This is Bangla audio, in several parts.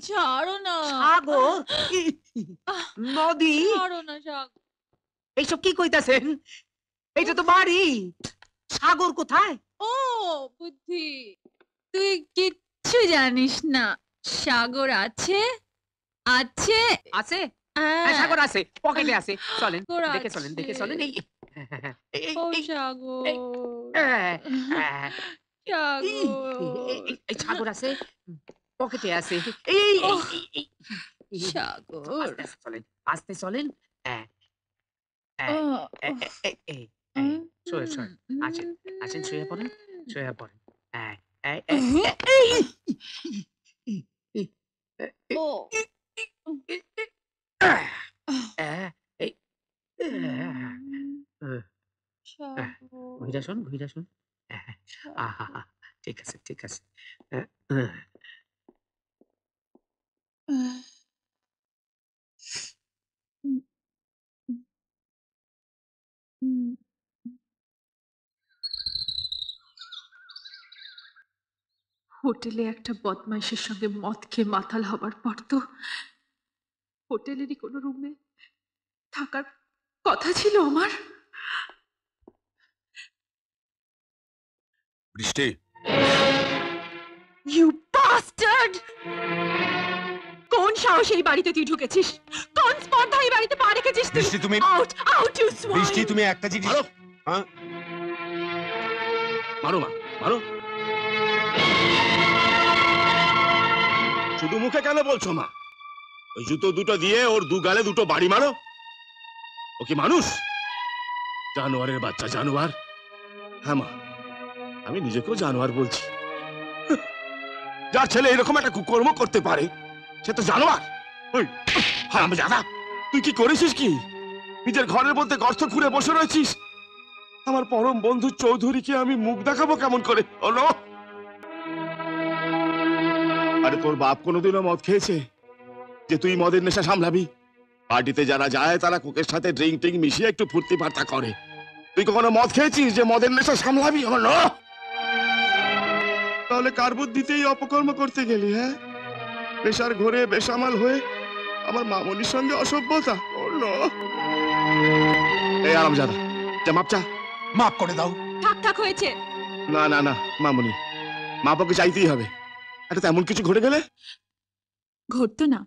ছাড়ো না সাগর নদী ছাড়ো না সাগর এইসব কি কইতাছেন? এইটা তো বাড়ি। সাগর কোথায়? ও বুদ্ধি তুই কিচ্ছু জানিস না সাগর আছে আছে আছে সাগর আছে পকেটে আছে চলেন দেখে চলেন দেখে চলেন এই ও সাগর সাগর আছে পকেটে আছে সাগর চলেন আস্তে চলেন শুয়ে শুয়ে আছেন আছেন শুয়ে পড়েন শুয়ে পড়েন ঘুরে শুন ঘুরে শুন ঠিক আছে ঠিক আছে হোটেলে একটা বদমাইশের সঙ্গে মদ খেয়ে মাতাল হবার পর তো হোটেলেরই কোনো রুমে থাকার কথা ছিল আমার। বৃষ্টি ইউ বাস্টার্ড! কোন সাহসে এই বাড়িতে তুই ঢুকেছিস? কোন স্পর্ধা এই বাড়িতে পা রেখেছিস তুই? বৃষ্টি তুমি আউট আউট ইউ সোয়াইন! বৃষ্টি তুমি একটা জিনিস মারো মারো মা মারো শুধু মুখে কেন বলছো মা? ওই জুতো দুটো দিয়ে ওর দু গালে দুটো বাড়ি মারো। ও কি মানুষ? জানোয়ারের বাচ্চা জানোয়ার। হ্যাঁ মা আমি নিজেকেও জানোয়ার বলছি। যার ছেলে এরকম একটা কুকর্ম করতে পারে সে তো জানোয়ার। ওই হারামজাদা তুই কি করেছিস কি? নিজের ঘরের মধ্যে গর্ত খুঁড়ে বসে রয়েছিস। আমার পরম বন্ধু চৌধুরীকে আমি মুখ দেখাবো কেমন করে? হলো আরে তোর বাপ কোনোদিনও মদ খেয়েছে যে তুই মদের নেশা সামলাবি? পার্টিতে যারা যায় তারা কোকের সাথে ড্রিঙ্ক টিঙ্ক মিশিয়ে একটু ফুর্তি ফার্তা করে। তুই কখনো মদ খেয়েছিস যে মদের নেশা সামলাবি? হলো তাহলে কার বুদ্ধিতেই অপকর্ম করতে গেলি? হ্যাঁ নেশার ঘরে বেসামাল হয়ে আমার মামনির সঙ্গে অসভ্যতা। হলো এই আরামজাদা যা মাপ চা। মাফ করে দাও। থাক থাক হয়েছে। না না না মামনি মাপ ওকে চাইতেই হবে। এটা তেমন কিছু ঘটে গেলে ঘটতো না,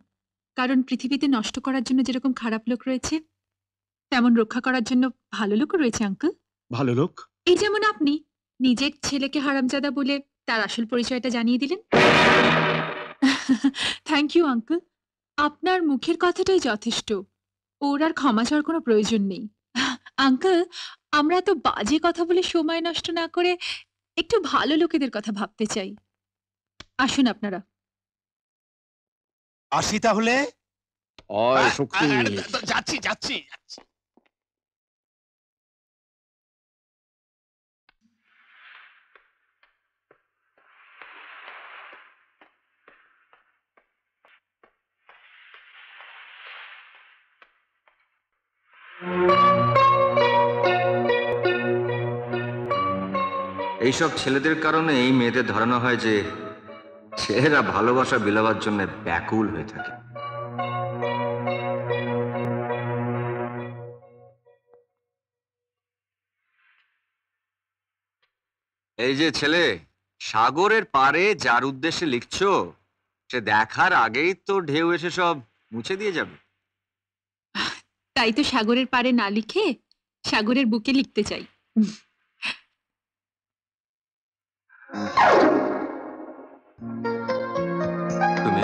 কারণ পৃথিবীতে নষ্ট করার জন্য যেরকম খারাপ লোক রয়েছে তেমন রক্ষা করার জন্য ভালো লোকও রয়েছে আঙ্কেল। ভালো লোক? এই যেমন আপনি নিজের ছেলেকে হারামজাদা বলে তার আসল পরিচয়টা জানিয়ে দিলেন। থ্যাংক ইউ আঙ্কেল, আপনার মুখের কথাটাই যথেষ্ট। ওর আর ক্ষমা চাওয়ার কোনো প্রয়োজন নেই। আঙ্কেল আমরা এত বাজে কথা বলে সময় নষ্ট না করে একটু ভালো লোকেদের কথা ভাবতে চাই। আসুন আপনারা। আসি তাহলে। যাচ্ছি যাচ্ছি যাচ্ছি। এইসব ছেলেদের কারণে এই মেয়েদের ধারণা হয় যে ছেলেরা ভালোবাসা বিলাবার জন্য ব্যাকুল হয়ে থাকে। এই যে ছেলে, সাগরের পারে যার উদ্দেশ্যে লিখছো সে দেখার আগেই তো ঢেউ এসে সব মুছে দিয়ে যাবে। তাই তো সাগরের পারে না লিখে সাগরের বুকে লিখতে চাই। তুমি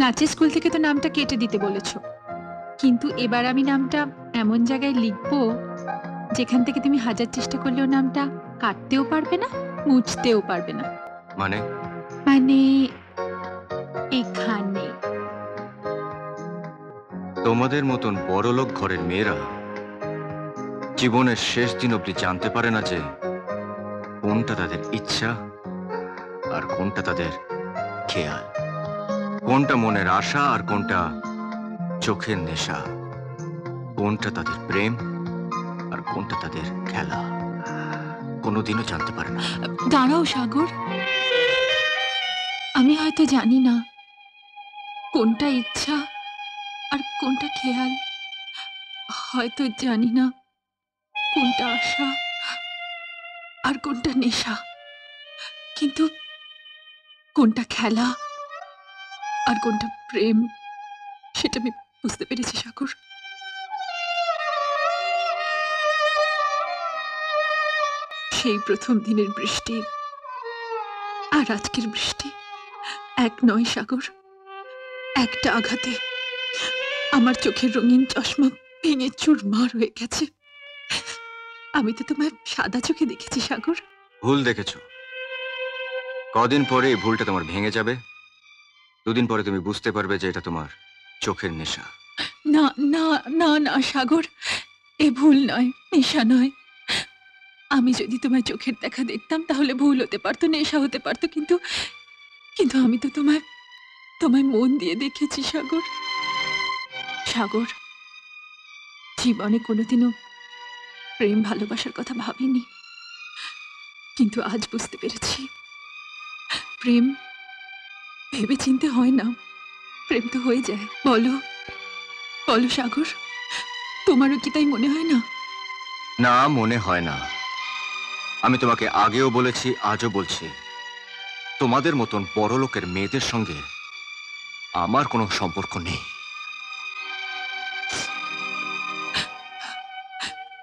নাচের স্কুল থেকে তো নামটা কেটে দিতে বলেছ, কিন্তু এবার আমি নামটা এমন জায়গায় লিখবো যেখান থেকে তুমি হাজার চেষ্টা করলেও নামটা কাটতেও পারবে না, মুছতেও পারবে না। মানে মানে এখানে। তোমাদের মতন বড়লোক ঘরের মেয়েরা জীবনের শেষ দিন অবধি জানতে পারে না যে কোনটা তাদের ইচ্ছা আর কোনটা তাদের খেয়াল, কোনটা মনের আশা আর কোনটা চোখের নেশা, কোনটা তাদের প্রেম আর কোনটা তাদের খেলা। কোনোদিনও জানতে পারে না। দাঁড়াও সাগর, আমি হয়তো জানি না কোনটা ইচ্ছা আর কোনটা খেয়াল, হয়তো জানি না কোনটা আশা আর কোনটা নেশা, কিন্তু কোনটা খেলা আর কোনটা প্রেম সেটা আমি বুঝতে পেরেছি সাগর। সেই প্রথম দিনের বৃষ্টি আর আজকের বৃষ্টি এক নয় সাগর। একটা আঘাতে আমার চোখের রঙিন চশমা ভেঙে চুরমার হয়ে গেছে। আমি তো তোমায় সাদা চোখে দেখেছি সাগর। ভুল দেখেছো। কদিন পরে এই ভুলটা তোমার ভেঙে যাবে। দুদিন পরে তুমি বুঝতে পারবে যে এটা তোমার চোখের নেশা। না না না না সাগর, এ ভুল নয়, নেশা নয়। আমি যদি তোমায় চোখের দেখা দেখতাম তাহলে ভুল হতে পারতো, নেশা হতে পারতো, কিন্তু কিন্তু আমি তো তোমায় তোমায় মন দিয়ে দেখেছি সাগর। সাগর, জীবনে কোনোদিনও প্রেম ভালোবাসার কথা ভাবিনি, কিন্তু আজ বুঝতে পেরেছি প্রেম ভেবে চিনতে হয় না, প্রেম তো হয়ে যায়। বলো বলো সাগর, তোমারও কি তাই মনে হয় না? না, মনে হয় না। আমি তোমাকে আগেও বলেছি, আজও বলছি, তোমাদের মতন বড় লোকের মেয়েদের সঙ্গে আমার কোনো সম্পর্ক নেই।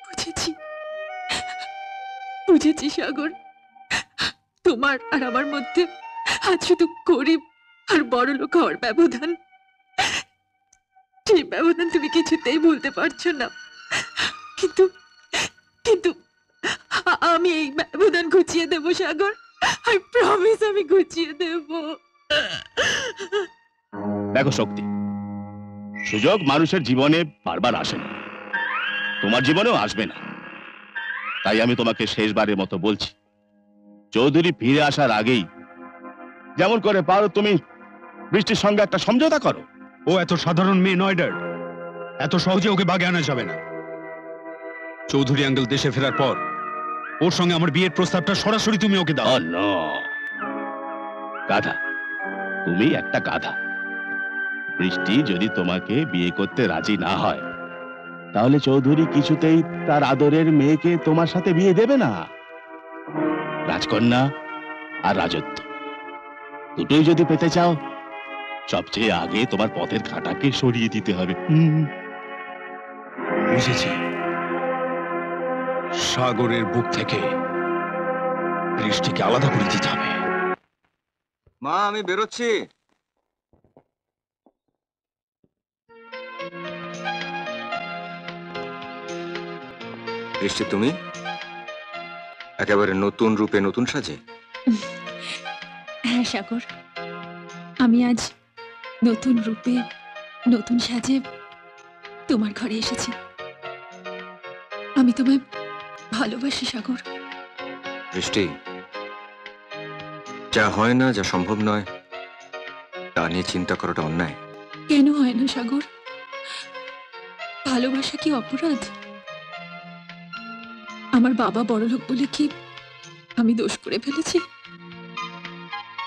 বুঝেছি বুঝেছি সাগর, তোমার আর আমার মধ্যে আজ শুধু গরিব আর বড় লোক হওয়ার ব্যবধান। সেই ব্যবধান তুমি কিছুতেই ভুলতে পারছো না, কিন্তু কিন্তু আমি এই ব্যবধান ঘুচিয়ে দেবো সাগর। আই প্রমিস, আমি ঘুচিয়ে দেবো। দেখো শক্তি, সুযোগ মানুষের জীবনে বারবার আসে না, তোমার জীবনেও আসবে না। তাই আমি তোমাকে শেষবারের মতো বলছি, চৌধুরী ফিরে আসার আগেই যেমন করে পারো তুমি বৃষ্টির সঙ্গে একটা সমঝোতা করো। ও এত সাধারণ মেয়ে নয় ড্যাড, এত সহজে ওকে বাগে আনা যাবে না। চৌধুরী আঙ্কেল দেশে ফেরার পর ওর সঙ্গে আমার বিয়ের প্রস্তাবটা সরাসরি তুমি ওকে দাও। নো, গাধা, তুমি একটা গাধা। বৃষ্টি যদি তোমাকে বিয়ে করতে রাজি না হয় তাহলে চৌধুরী কিছুতেই তার আদরের মেয়েকে তোমার সাথে বিয়ে দেবে না। রাজকন্যা আর রাজত্ব দুটোই যদি পেতে চাও, সবচেয়ে আগে তোমার পথের কাঁটাকে সরিয়ে দিতে হবে। বুঝেছি, সাগরের বুক থেকে বৃষ্টিকে আলাদা করে দিতে হবে। মা, আমি বেরোচ্ছি। বৃষ্টি, তুমি একেবারে নতুন রূপে, নতুন সাজে। হ্যাঁ সাগর, আমি আজ নতুন রূপে নতুন সাজে তোমার ঘরে এসেছি। আমি তোমায় ভালোবাসি সাগর। বৃষ্টি, যা হয় না, যা সম্ভব নয়, তা নিয়ে চিন্তা করাটা অন্যায়। কেন হয় না সাগর? ভালোবাসা কি অপরাধ? আমার বাবা বড়লোক বলে কি আমি দোষ করে ফেলেছি?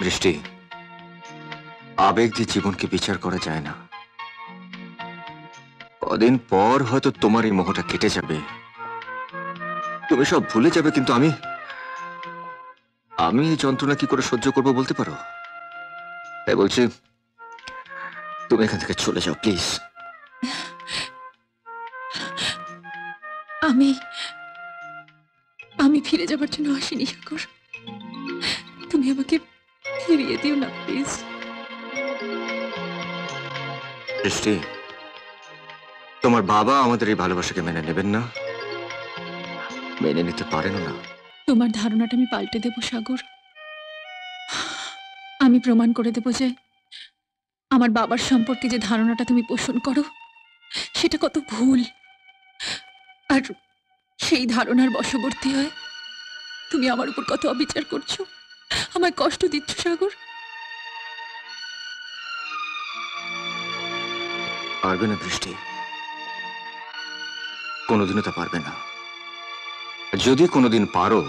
বৃষ্টি, আবেগ দিয়ে জীবনকে বিচার করা যায় না। কদিন পর হয়তো তোমার এই মোহটা কেটে যাবে, তুমি সব ভুলে যাবে, কিন্তু আমি এই যন্ত্রণা কি করে সহ্য করবো বলতে পারো? তাই বলছি, তুমি এখান থেকে চলে যাও প্লিজ। আমি ফিরে যাবার জন্য আসিনি সাগর, তুমি আমাকে ফিরিয়ে দিও না প্লিজ। বৃষ্টি, তোমার বাবা আমাদের এই ভালোবাসাকে মেনে নেবেন না, মেনে নিতে পারেন না। তোমার ধারণাটা আমি পাল্টে দেব সাগর। আমি প্রমাণ করে দেব যে আমার বাবার সম্পর্কে যে ধারণাটা তুমি পোষণ করো সেটা কত ভুল, আর সেই ধারণার বশবর্তী হয়ে তুমি আমার উপর কত অবিচার করছো, আমায় কষ্ট দিচ্ছ সাগর। পারবে না বৃষ্টি, কোনোদিনও তা পারবে না। যদি কোনোদিন পারো,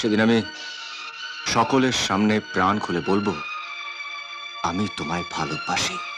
সেদিন আমি সকলের সামনে প্রাণ খুলে বলবো, আমি তোমায় ভালোবাসি।